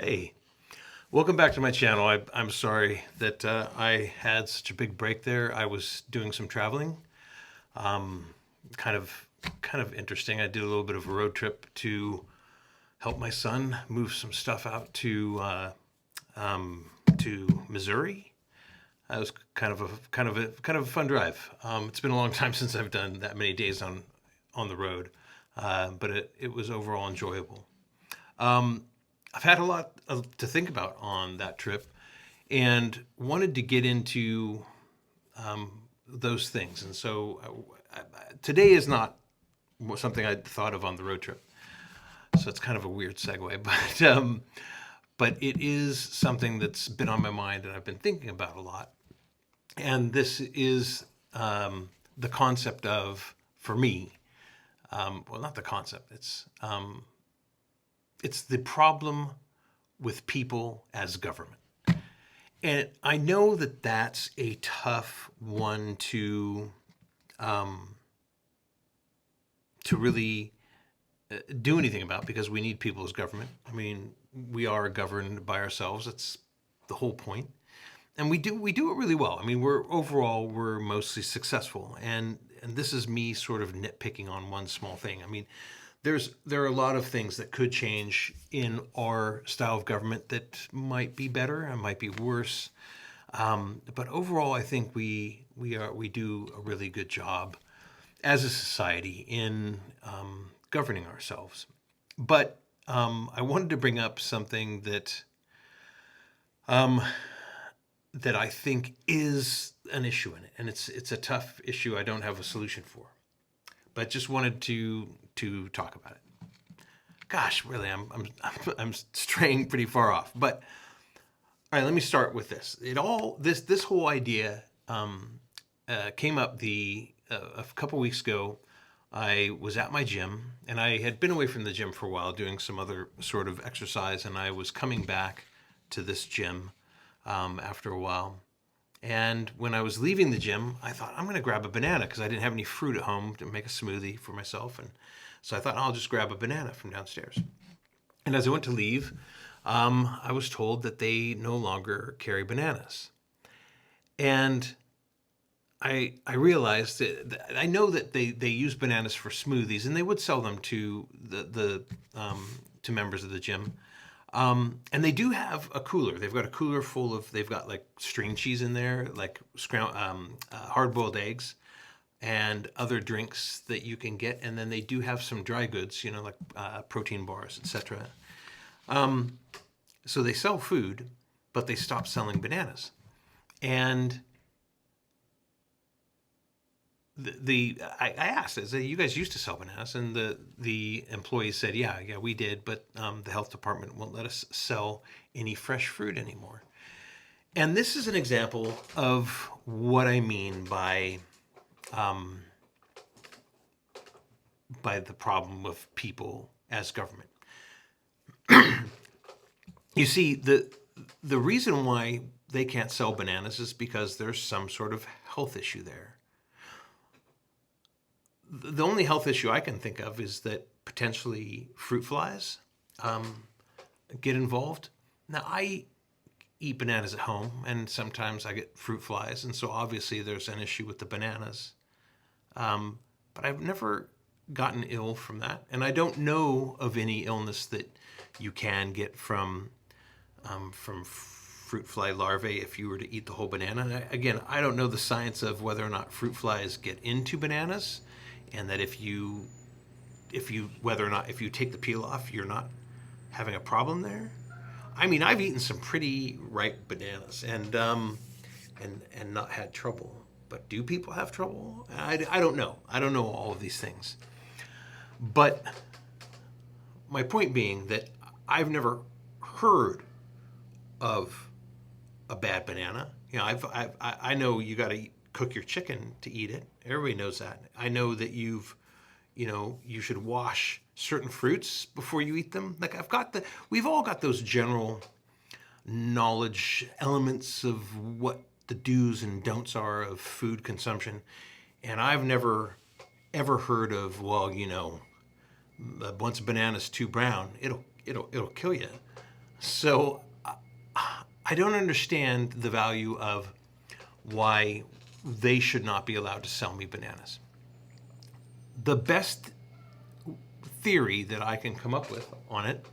Hey, welcome back to my channel. I'm sorry that I had such a big break there. I was doing some traveling, um, kind of kind of interesting. I did a little bit of a road trip to help my son move some stuff out to Missouri. That was kind of a fun drive. It's been a long time since I've done that many days on the road, but it was overall enjoyable. Um, I've had a lot to think about on that trip and wanted to get into those things. And so today is not something I thought of on the road trip. So it's kind of a weird segue, but it is something that's been on my mind and I've been thinking about a lot. And this is the concept of, for me, well, not the concept. It's the problem with people as government. And I know that that's a tough one to really do anything about because we need people as government. I mean, we are governed by ourselves. That's the whole point. And we do it really well. I mean, we're mostly successful. And this is me sort of nitpicking on one small thing. I mean, there are a lot of things that could change in our style of government that might be better and might be worse. But overall, I think we do a really good job as a society in governing ourselves. But I wanted to bring up something um, that I think is an issue in it, and it's a tough issue. I don't have a solution for, but just wanted to talk about it. Gosh, really, I'm straying pretty far off. But all right, let me start with this. This whole idea came up a couple weeks ago. I was at my gym, and I had been away from the gym for a while, doing some other sort of exercise, and I was coming back to this gym after a while. And when I was leaving the gym, I thought I'm going to grab a banana because I didn't have any fruit at home to make a smoothie for myself, and so I thought I'll just grab a banana from downstairs. And as I went to leave, I was told that they no longer carry bananas. And I realized that I know that they use bananas for smoothies, and they would sell them to the to members of the gym. And they do have a cooler. They've got a cooler full of. They've got like string cheese in there, like hard boiled eggs, and other drinks that you can get. And then they do have some dry goods, like protein bars, etc. So they sell food, but they stopped selling bananas. And I asked, I said, you guys used to sell bananas, and the employees said, yeah, we did, but the health department won't let us sell any fresh fruit anymore. And this is an example of what I mean um, by the problem of people as government. You see, the reason why they can't sell bananas is because there's some sort of health issue there. The only health issue I can think of is that potentially fruit flies get involved. Now, I eat bananas at home, and sometimes I get fruit flies, and so obviously there's an issue with the bananas. But I've never gotten ill from that, and I don't know of any illness that you can get from fruit fly larvae if you were to eat the whole banana. Again, I don't know the science of whether or not fruit flies get into bananas, and that if you take the peel off, you're not having a problem there. I mean, I've eaten some pretty ripe bananas and not had trouble. But do people have trouble? I don't know. I don't know all of these things. But my point being that I've never heard of a bad banana. I know you got to cook your chicken to eat it. Everybody knows that. I know that you should wash certain fruits before you eat them. Like we've all got those general knowledge elements of what the do's and don'ts are of food consumption. And I've never ever heard of, once a banana's too brown, it'll kill you. So I don't understand the value of why they should not be allowed to sell me bananas. The best theory that I can come up with on it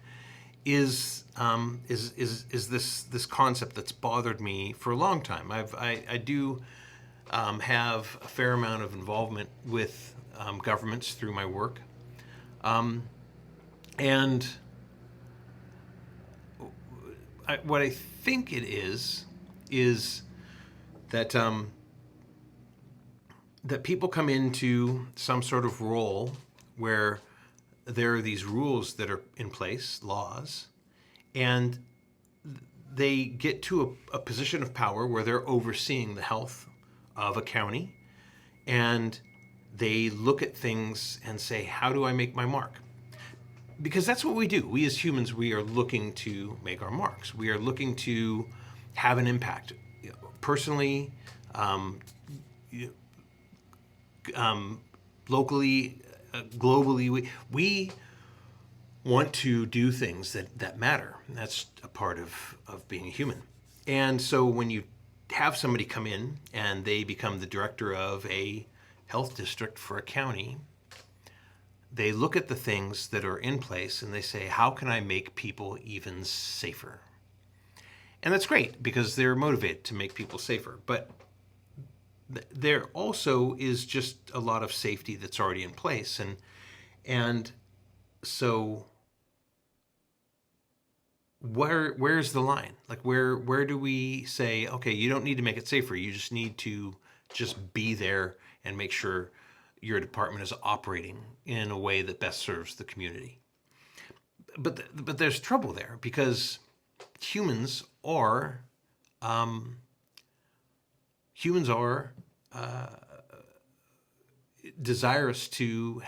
is this concept that's bothered me for a long time. I do have a fair amount of involvement with governments through my work, and what I think it is that that people come into some sort of role where there are these rules that are in place, laws, and they get to a position of power where they're overseeing the health of a county, and they look at things and say, how do I make my mark? Because that's what we do. We as humans, we are looking to make our marks. We are looking to have an impact. Personally, locally, globally, we want to do things that matter. That's a part of being a human. And so when you have somebody come in and they become the director of a health district for a county, they look at the things that are in place and they say, how can I make people even safer? And that's great because they're motivated to make people safer. But there also is just a lot of safety that's already in place. And so where's the line? Like where do we say, okay, you don't need to make it safer. You just need to just be there and make sure your department is operating in a way that best serves the community. But there's trouble there because humans are desirous to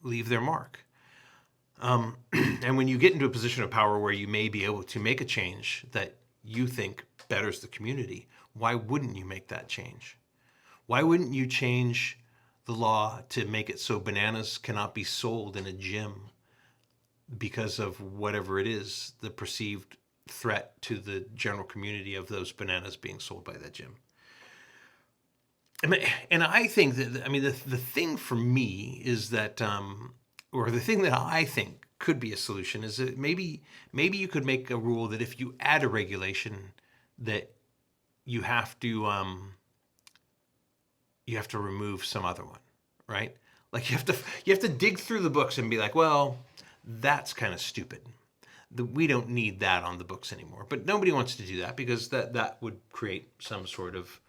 leave their mark. And when you get into a position of power where you may be able to make a change that you think betters the community, why wouldn't you make that change? Why wouldn't you change the law to make it so bananas cannot be sold in a gym because of whatever it is, the perceived threat to the general community of those bananas being sold by that gym? And I think that, I mean, the thing for me is that, or the thing that I think could be a solution is that maybe you could make a rule that if you add a regulation that you have to remove some other one, right? Like you have to dig through the books and be like, well, that's kind of stupid. We don't need that on the books anymore. But nobody wants to do that because that would create some sort of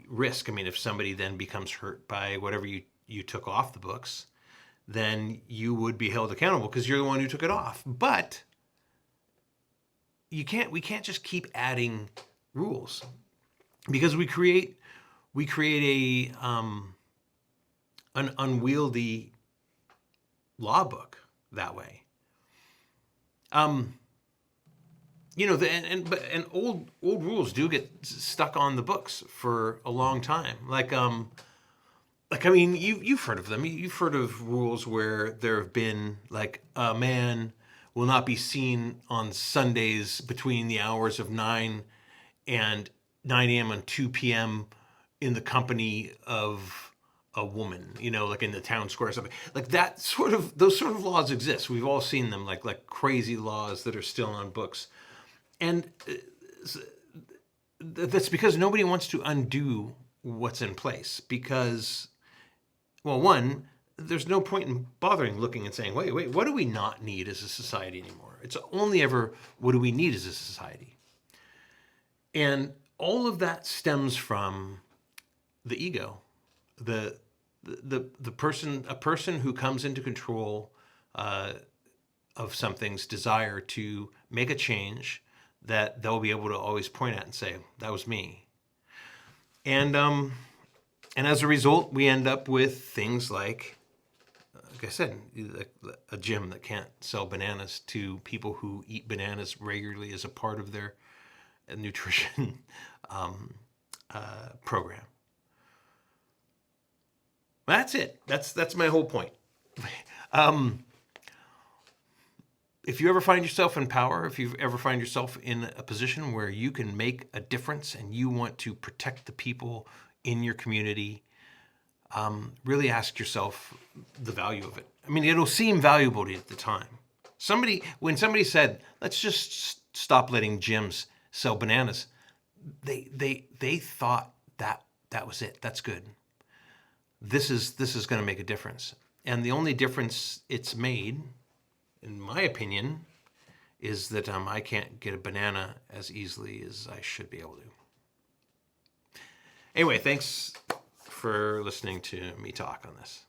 risk. I mean, if somebody then becomes hurt by whatever you took off the books, then you would be held accountable because you're the one who took it off. But we can't just keep adding rules because we create an unwieldy law book that way. And old rules do get stuck on the books for a long time. I mean, you've heard of them. You've heard of rules where there have been like a man will not be seen on Sundays between the hours of 9 and 9 a.m. and 2 p.m. in the company of a woman, like in the town square or something. Like those sort of laws exist. We've all seen them, like crazy laws that are still on books. And that's because nobody wants to undo what's in place because, well, one, there's no point in bothering looking and saying, wait, what do we not need as a society anymore? It's only ever, what do we need as a society? And all of that stems from the ego, a person who comes into control of something's desire to make a change that they'll be able to always point at and say, that was me. And as a result, we end up with things like I said, a gym that can't sell bananas to people who eat bananas regularly as a part of their nutrition program. That's it. That's my whole point. if you ever find yourself in power, if you ever find yourself in a position where you can make a difference and you want to protect the people in your community, really ask yourself the value of it. I mean, it'll seem valuable to you at the time. When somebody said, let's just stop letting gyms sell bananas, they thought that was it. That's good. This is going to make a difference. And the only difference it's made, in my opinion, is that I can't get a banana as easily as I should be able to. Anyway, thanks for listening to me talk on this.